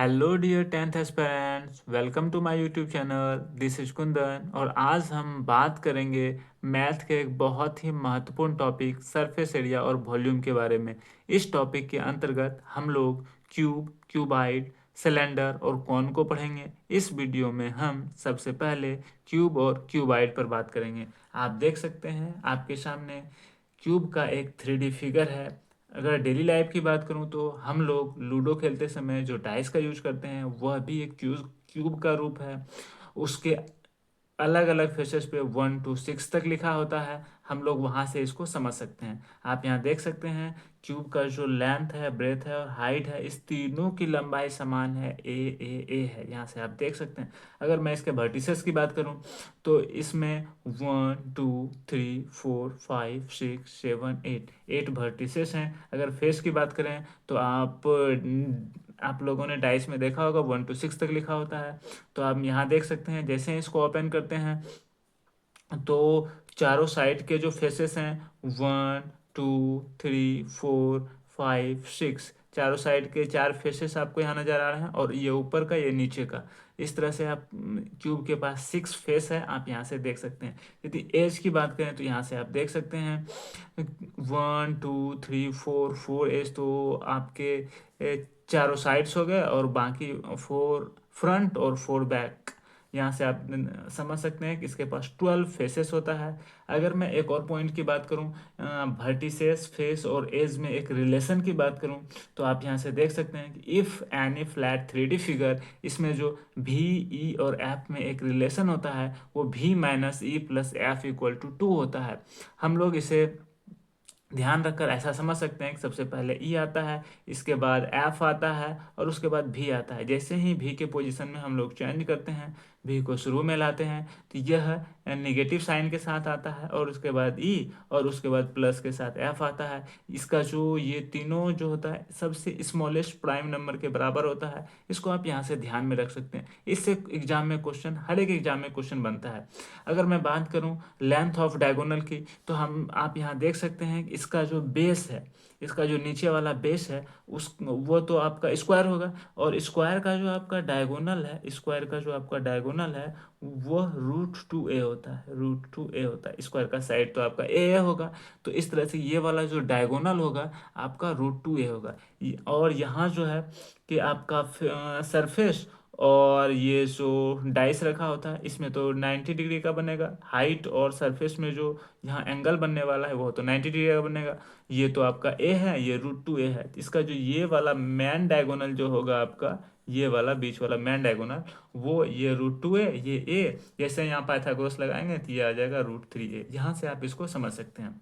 Hello dear tenth aspirants, welcome to my YouTube channel. This is Kundan और आज हम बात करेंगे मैथ के एक बहुत ही महत्वपूर्ण टॉपिक सरफेस एरिया और वॉल्यूम के बारे में। इस टॉपिक के अंतर्गत हम लोग क्यूब, क्यूबाइड, सिलेंडर और कॉन को पढ़ेंगे। इस वीडियो में हम सबसे पहले क्यूब और क्यूबाइड पर बात करेंगे। आप देख सकते हैं आपके सामने क्यूब का एक 3D फिगर है। अगर डेली लाइफ की बात करूं तो हम लोग लूडो खेलते समय जो डाइस का यूज करते हैं वह भी एक क्यूब क्यूब का रूप है। उसके अलग अलग फेसेस पे 1 to 6 तक लिखा होता है। हम लोग वहां से इसको समझ सकते हैं। आप यहाँ देख सकते हैं क्यूब का जो लेंथ है, ब्रेथ है और हाइट है, इस तीनों की लंबाई समान है, ए है। यहाँ से आप देख सकते हैं। अगर मैं इसके वर्टिसेस की बात करूं तो इसमें 1 2 3 4 5 6 7 8 8 वर्टिसेस हैं। अगर फेस की बात करें तो आप लोगों ने डाइस में देखा होगा 1 to 6 तक लिखा होता है। तो आप यहाँ देख सकते हैं जैसे ही इसको ओपन करते हैं तो चारों साइड के जो फेसेस हैं 1 2 3 4 5 6, चारों साइड के चार फेसेस आपको यहाँ नजर आ रहे हैं और ये ऊपर का ये नीचे का। इस तरह से आप क्यूब के पास 6 फेस है, आप यहाँ से देख सकते हैं। यदि एज की बात करें तो यहाँ से आप देख सकते हैं 1 2 3 4 4 एज, तो आपके चारों साइड्स हो गए और बाकी 4 फ्रंट और 4 बैक। यहाँ से आप समझ सकते हैं कि इसके पास 12 फेसेस होता है। अगर मैं एक और पॉइंट की बात करूँ, वर्टिसेस, फेस और एज में एक रिलेशन की बात करूँ तो आप यहाँ से देख सकते हैं कि if any flat 3D figure, इसमें जो भी, ई और एफ में एक रिलेशन होता है वो भी minus E plus F equal to 2 होता है। हम लोग इसे ध्यान रखकर ऐसा समझ सकते हैं कि सबसे पहले ई आता है, इसके बाद एफ आता है और उसके बाद भी आता है। जैसे ही भी के पोजीशन में हम लोग चेंज करते हैं, भी को शुरू में लाते हैं तो यह नेगेटिव साइन के साथ आता है और उसके बाद ई और उसके बाद प्लस के साथ एफ आता है। इसका जो ये तीनों जो होता है सबसे स्मॉलेस्ट प्राइम नंबर के बराबर होता है। इसको आप यहाँ से ध्यान में रख सकते हैं। इससे एग्जाम में क्वेश्चन, हर एक एग्जाम में क्वेश्चन बनता है। अगर मैं बात करूँ लेंथ ऑफ डायगोनल की तो हम आप यहाँ देख सकते हैं कि इसका जो बेस है, इसका जो नीचे वाला बेस है उस वो तो आपका स्क्वायर होगा और स्क्वायर का जो आपका डायगोनल है, स्क्वायर का जो आपका डायगोनल है वो √2a होता है। √2a होता है। स्क्वायर का साइड तो आपका ए होगा। तो इस तरह से ये वाला जो डायगोनल होगा आपका √2a होगा। और यहाँ जो है कि आपका सरफेस और ये जो डाइस रखा होता है इसमें तो 90 डिग्री का बनेगा। हाइट और सरफेस में जो यहाँ एंगल बनने वाला है वो तो 90 डिग्री का बनेगा। ये तो आपका ए है, ये √2a है। इसका जो ये वाला मैन डायगोनल जो होगा आपका, ये वाला बीच वाला मैन डायगोनल, वो ये √2a, ये ए, जैसे यहाँ पाइथागोरस लगाएंगे तो ये आ जाएगा √3a। यहाँ से आप इसको समझ सकते हैं।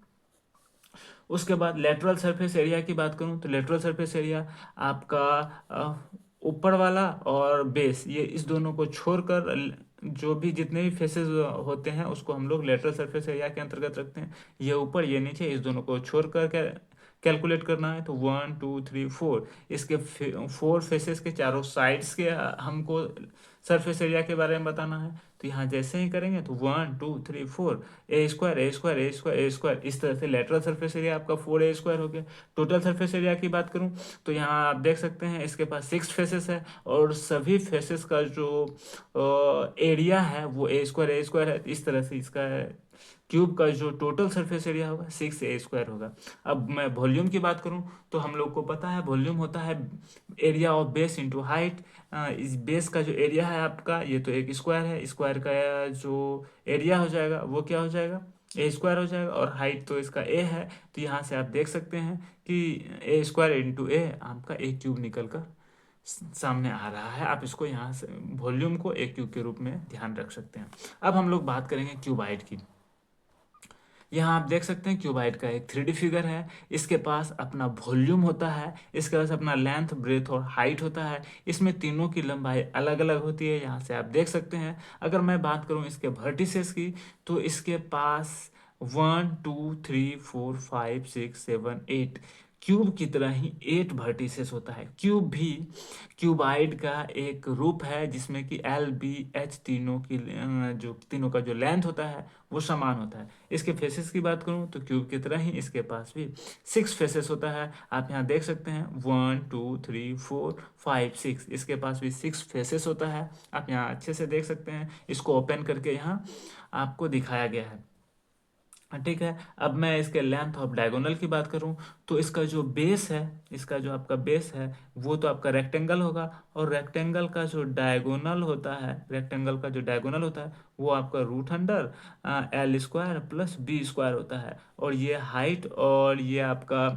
उसके बाद लेटरल सरफेस एरिया की बात करूं तो लेटरल सरफेस एरिया आपका ऊपर वाला और बेस, ये इस दोनों को छोड़कर जो भी जितने भी फेसेस होते हैं उसको हम लोग लेटरल सरफेस एरिया के अंतर्गत रखते हैं। ये ऊपर ये नीचे, इस दोनों को छोड़कर कैलकुलेट करना है तो 1 2 3 4, इसके 4 फेसेस के चारों साइड्स के हमको सरफेस एरिया के बारे में बताना है। तो यहाँ जैसे ही करेंगे तो 1 2 3 4, a² इस तरह से लेटरल सरफेस एरिया आपका 4a² हो गया। टोटल सरफेस एरिया की बात करूं तो यहाँ आप देख सकते हैं इसके पास 6 फेसेस है और सभी फेसेस का जो एरिया है वो a² है। इस तरह से इसका क्यूब का जो टोटल सरफेस एरिया होगा 6a² होगा। अब मैं वॉल्यूम की बात करूं तो हम लोग को पता है वॉल्यूम होता है area of base into height. इस बेस का जो एरिया है आपका, ये तो एक स्क्वायर है, स्क्वायर का जो एरिया हो जाएगा वो क्या हो जाएगा, a² हो जाएगा। और हाइट तो इसका a है, तो यहाँ से आप देख सकते हैं कि a² इंटू ए आपका a³ निकल कर सामने आ रहा है। आप इसको यहाँ से वॉल्यूम को a³ के रूप में ध्यान रख सकते हैं। अब हम लोग बात करेंगे क्यूबाइड की। यहाँ आप देख सकते हैं क्यूबाइड का एक 3D फिगर है। इसके पास अपना वॉल्यूम होता है, इसके पास अपना लेंथ, ब्रेथ और हाइट होता है। इसमें तीनों की लंबाई अलग अलग होती है, यहाँ से आप देख सकते हैं। अगर मैं बात करूँ इसके वर्टिसेस की तो इसके पास 1 2 3 4 5 6 7 8 क्यूब की तरह ही 8 वर्टिसेस होता है। क्यूब भी क्यूबाइड का एक रूप है जिसमें कि एल बी एच तीनों की जो तीनों का जो लेंथ होता है वो समान होता है। इसके फेसेस की बात करूं तो क्यूब की तरह ही इसके पास भी 6 फेसेस होता है। आप यहाँ देख सकते हैं 1 2 3 4 5 6, इसके पास भी 6 फेसेस होता है। आप यहाँ अच्छे से देख सकते हैं, इसको ओपन करके यहाँ आपको दिखाया गया है। ठीक है, अब मैं इसके लेंथ ऑफ डायगोनल की बात करूं तो इसका जो बेस है, इसका जो आपका बेस है वो तो आपका रेक्टेंगल होगा, और रेक्टेंगल का जो डायगोनल होता है, रेक्टेंगल का जो डायगोनल होता है वो आपका root under L square plus B square होता है। और ये हाइट और ये आपका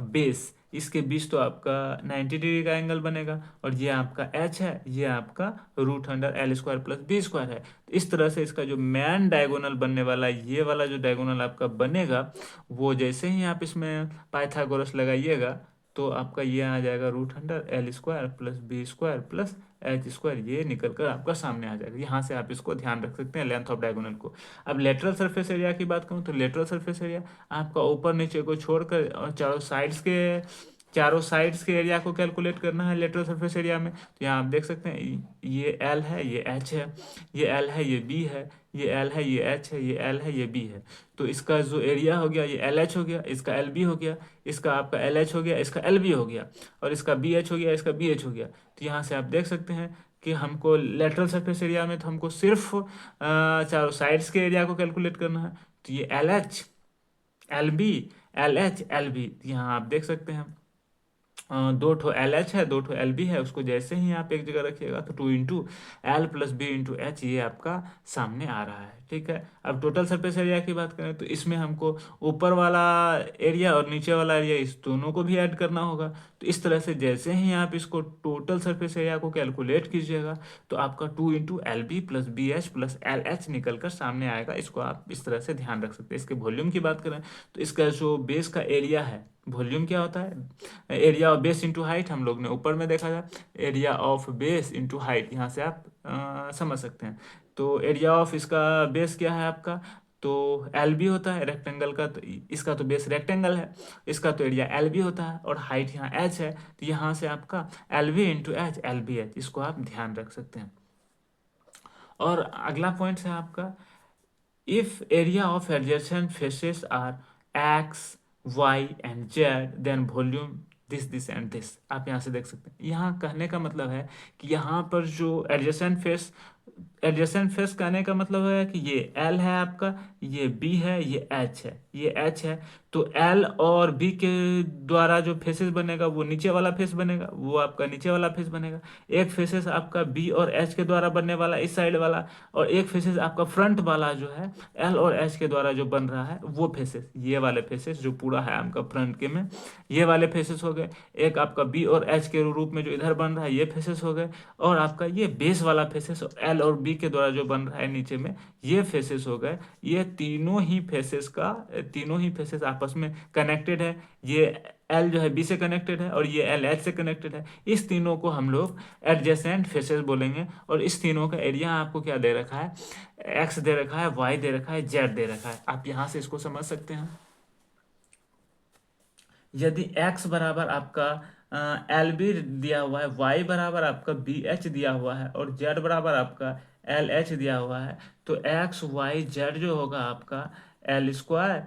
बेस, इसके बीच तो आपका 90 डिग्री का एंगल बनेगा, और ये आपका एच है, ये आपका root under L square plus B square है। तो इस तरह से इसका जो मैन डायगोनल बनने वाला है, ये वाला जो डायगोनल आपका बनेगा, वो जैसे ही आप इसमें पाइथागोरस लगाइएगा तो आपका ये आ जाएगा root under L square plus B square plus H square, ये निकल कर आपका सामने आ जाएगा। यहाँ से आप इसको ध्यान रख सकते हैं लेंथ ऑफ डायगोनल को। अब लेटरल सरफेस एरिया की बात करूँ तो लेटरल सरफेस एरिया आपका ऊपर नीचे को छोड़कर और चारों साइड्स के एरिया को कैलकुलेट करना है लेटरल सरफेस एरिया में। तो यहाँ आप देख सकते हैं ये एल है, ये एच है, ये एल है, ये बी है, ये एल है, ये एच है, ये एल है, ये बी है। तो इसका जो एरिया हो गया ये एल एच हो गया, इसका एल बी हो गया, इसका आपका एल एच हो गया, इसका एल बी हो गया, और इसका बी एच हो गया, इसका बी एच हो गया। तो यहाँ से आप देख सकते हैं कि हमको लेटरल सरफेस एरिया में तो हमको सिर्फ चारों साइड्स के एरिया को कैलकुलेट करना है। तो ये L H, L B, L H, L B, यहाँ आप देख सकते हैं दो ठो एल एच है, दो ठो एल बी है, उसको जैसे ही आप एक जगह रखिएगा तो 2 into L plus B into H ये आपका सामने आ रहा है। ठीक है, अब टोटल सरफेस एरिया की बात करें तो इसमें हमको ऊपर वाला एरिया और नीचे वाला एरिया इस दोनों को भी ऐड करना होगा। तो इस तरह से जैसे ही आप इसको टोटल सरफेस एरिया को कैलकुलेट कीजिएगा तो आपका 2 into L B plus B H plus L H निकल कर सामने आएगा। इसको आप इस तरह से ध्यान रख सकते हैं। इसके वॉल्यूम की बात करें तो इसका जो बेस का एरिया है, वॉल्यूम क्या होता है, area of base into height, हम लोग ने ऊपर में देखा था, area of base into height, यहाँ से आप समझ सकते हैं। तो एरिया ऑफ इसका बेस क्या है आपका, तो एल बी होता है रेक्टेंगल का, तो इसका तो बेस रेक्टेंगल है, इसका तो एरिया एल बी होता है, और हाइट यहाँ एच है, तो यहाँ से आपका L B into H, L B H, इसको आप ध्यान रख सकते हैं। और अगला पॉइंट है आपका, if area of adjacent faces are x, y and z, then volume this and this। आप यहाँ से देख सकते हैं, यहाँ कहने का मतलब है कि यहाँ पर जो एडजेसेंट फेस कहने का मतलब है कि ये L है आपका, ये B है, ये H है, ये H है। तो L और B के द्वारा जो फेसेस बनेगा वो नीचे वाला फेस बनेगा, वो आपका नीचे वाला फेस बनेगा। एक फेसेस आपका B और H के द्वारा बनने वाला इस साइड वाला, और एक फेसेस आपका फ्रंट वाला जो है L और H के द्वारा जो बन रहा है वो फेसेस, ये वाले फेसेस जो पूरा है आपका फ्रंट के में, ये वाले फेसेस हो गए। एक आपका B और H के रूप में जो इधर बन रहा है ये फेसेस हो गए, और आपका ये बेस वाला फेसेस L और B के द्वारा जो बन रहा है नीचे में ये फेसेस हो गए। ये तीनों ही फेसेस आपस में कनेक्टेड है। ये एल जो है बी से कनेक्टेड है, और ये एल एच से कनेक्टेड है। इस तीनों को हम लोग एडजेसेंट फेसेस बोलेंगे। और इस तीनों का एरिया आपको क्या दे रखा है, एक्स दे रखा है, वाई दे रखा है, जेड दे रखा है। आप यहाँ से इसको समझ सकते हैं। यदि x बराबर आपका एल बी दिया हुआ है, y बराबर आपका बी एच दिया हुआ है, और z बराबर आपका एल एच दिया हुआ है, तो एक्स वाई जेड जो होगा आपका एल स्क्वायर,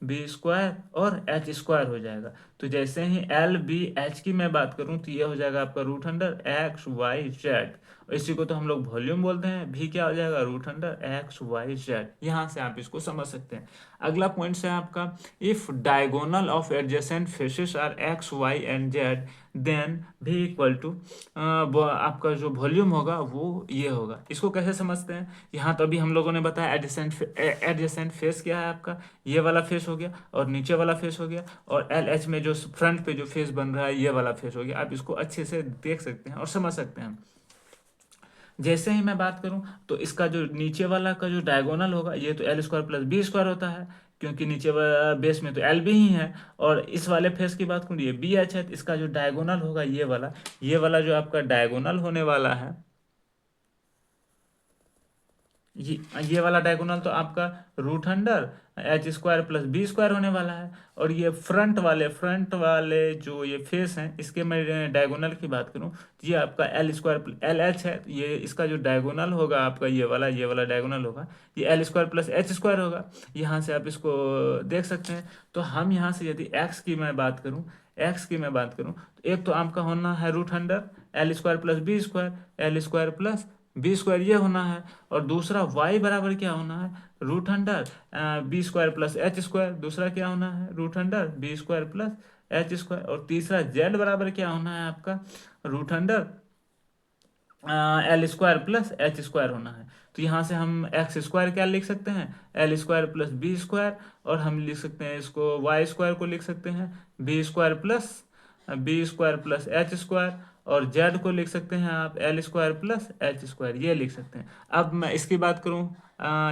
बी स्क्वायर और एच स्क्वायर हो जाएगा। तो जैसे ही एल बी एच की मैं बात करूं तो ये हो जाएगा आपका root under X Y Z, और इसी को तो हम लोग वॉल्यूम बोलते हैं। भी क्या हो जाएगा, root under X Y Z. यहाँ से आप इसको समझ सकते हैं। अगला पॉइंट है आपका, if diagonal of adjacent faces are X Y and Z then भी इक्वल टू, आपका जो वॉल्यूम होगा वो ये होगा। इसको कैसे समझते हैं, यहाँ तो अभी हम लोगों ने बताया एडजेसेंट फेस क्या है आपका, ये वाला फेस हो गया, और नीचे वाला फेस हो गया, और एल एच में जो फ्रंट पे जो फेस बन रहा है ये वाला फेस हो गया। आप इसको अच्छे से देख सकते हैं और समझ सकते हैं। जैसे ही मैं बात करूं तो इसका जो नीचे वाला का जो डायगोनल होगा ये तो L square plus B square होता है, क्योंकि नीचे बेस में तो एल बी ही है। और इस वाले फेस की बात करूँ ये बी एच है, तो इसका जो डायगोनल होगा ये वाला जो आपका डायगोनल होने वाला है, ये ये वाला डायगोनल तो आपका root under H square plus B square होने वाला है। और ये फ्रंट वाले जो ये फेस हैं, इसके मैं डायगोनल की बात करूं तो ये आपका एल स्क्वायर एल एच है, तो ये इसका जो डायगोनल होगा आपका ये वाला डायगोनल होगा, ये L square plus H square होगा। यहाँ से आप इसको देख सकते हैं। तो हम यहाँ से यदि एक्स की मैं बात करूं तो एक तो आपका होना है root under L square plus B square, L square plus B square ये होना है। और दूसरा y बराबर क्या होना है, root under B square plus H square. दूसरा क्या होना है, root under B square plus H square. और तीसरा z बराबर क्या होना है आपका, root under L square plus H square होना है। तो यहाँ से हम एक्स स्क्वायर क्या लिख सकते हैं, L square plus B square. और हम लिख सकते हैं इसको वाई स्क्वायर को लिख सकते हैं B square plus H square. और जेड को लिख सकते हैं आप L square plus H square, ये लिख सकते हैं। अब मैं इसकी बात करूँ,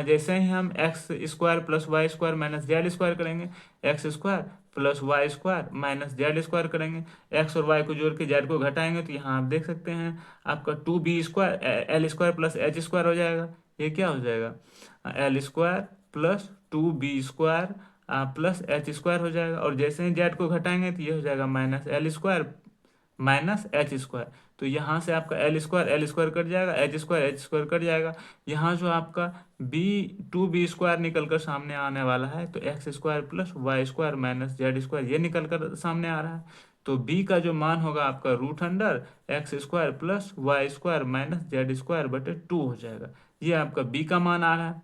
जैसे ही हम X square plus Y square minus Z square करेंगे, X square plus Y square minus Z square करेंगे, एक्स और वाई को जोड़ के जेड को घटाएंगे, तो यहाँ आप देख सकते हैं आपका two B square L square plus H square हो जाएगा। ये क्या हो जाएगा, L square plus two B square plus H square हो जाएगा। और जैसे ही जेड को घटाएंगे तो ये हो जाएगा minus L square minus H square. तो यहाँ से आपका एल स्क्वायर कट जाएगा, एच स्क्वायर कट जाएगा। यहाँ जो आपका बी टू बी स्क्वायर निकल कर सामने आने वाला है, तो X square plus Y square minus Z square ये निकल कर सामने आ रहा है। तो बी का जो मान होगा आपका root under X square plus Y square minus Z square बटे टू हो जाएगा। ये आपका बी का मान आ रहा है,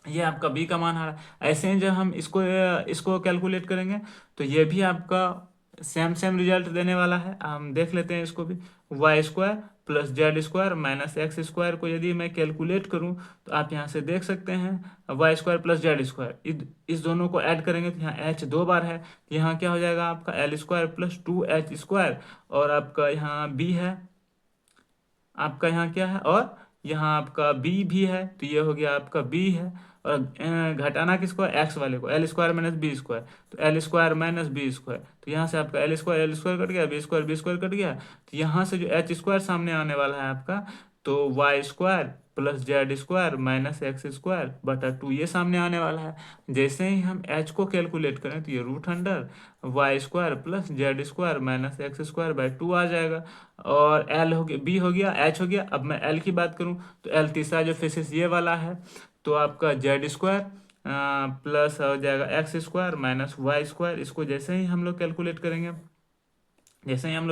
ये आपका बी का मान आ रहा है। ऐसे ही जब हम इसको इसको कैलकुलेट करेंगे तो ये भी आपका सेम सेम रिजल्ट देने वाला है। हम देख लेते हैं इसको भी, Y square plus Z square minus X square को यदि मैं कैलकुलेट करूं तो आप यहाँ से देख सकते हैं Y square plus Z square, इस दोनों को ऐड करेंगे तो यहाँ एच दो बार है, तो यहाँ क्या हो जाएगा आपका L square plus to H square. और आपका यहाँ बी है, आपका यहाँ क्या है, और यहाँ आपका बी भी है, तो ये हो गया आपका बी है। और घटाना किसको, एक्स वाले को, L square minus B square, तो L square minus B square. तो यहाँ से आपका एल स्क्वायर कट गया, बी स्क्वायर कट गया। तो यहाँ से जो एच स्क्वायर सामने आने वाला है आपका, तो Y square plus Z square minus X square बटा टू ये सामने आने वाला है। जैसे ही हम एच को कैलकुलेट करें तो ये root under Y square plus Z square minus X square by two आ जाएगा। और एल हो गया, बी हो गया, एच हो गया। अब मैं एल की बात करूं तो एल तीसरा जो फेसिस ये वाला है, तो आपका जेड स्क्वायर प्लस हो जाएगा X square minus Y square. इसको जैसे ही हम लोग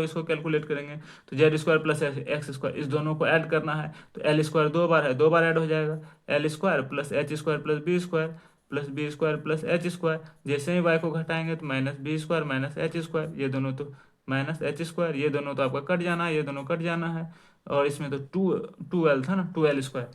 इसको कैलकुलेट करेंगे तो Z square plus X square इस दोनों को ऐड करना है, तो एल स्क्वायर दो बार है, दो बार ऐड हो जाएगा, L square plus H square plus B square plus H square. जैसे ही वाई को घटाएंगे तो minus B square minus H square, ये दोनों तो माइनस एच स्क्वायर, ये दोनों तो आपका कट जाना है, ये दोनों कट जाना है। और इसमें तो टू टू एल था ना, टू एल स्क्वायर,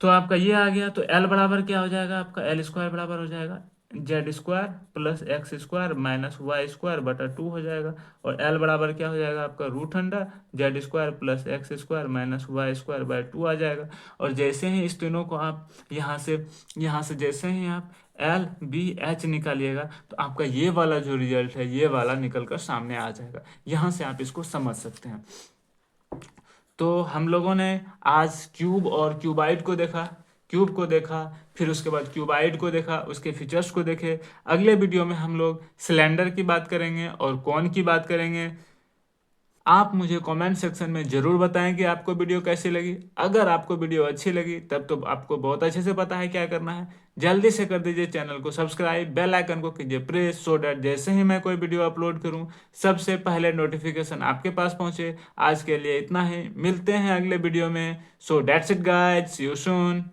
तो आपका ये आ गया। तो एल बराबर क्या हो जाएगा आपका, एल स्क्वायर बराबर हो जाएगा Z square plus X square minus Y square बटा टू हो जाएगा। और एल बराबर क्या हो जाएगा आपका, root under Z square plus X square minus Y square by two आ जाएगा। और जैसे ही इस तीनों को आप यहाँ से जैसे ही आप एल बी एच निकालिएगा तो आपका ये वाला जो रिजल्ट है ये वाला निकल कर सामने आ जाएगा। यहाँ से आप इसको समझ सकते हैं। तो हम लोगों ने आज क्यूब और क्यूबाइड को देखा, क्यूब को देखा, फिर उसके बाद क्यूबाइड को देखा, उसके फीचर्स को देखे। अगले वीडियो में हम लोग सिलेंडर की बात करेंगे और कौन की बात करेंगे। आप मुझे कमेंट सेक्शन में ज़रूर बताएं कि आपको वीडियो कैसी लगी। अगर आपको वीडियो अच्छी लगी तब तो आपको बहुत अच्छे से पता है क्या करना है, जल्दी से कर दीजिए चैनल को सब्सक्राइब, बेल आइकन को कीजिए प्रेस, सो डैट जैसे ही मैं कोई वीडियो अपलोड करूं सबसे पहले नोटिफिकेशन आपके पास पहुंचे। आज के लिए इतना ही, मिलते हैं अगले वीडियो में। So that's it guys, see you soon.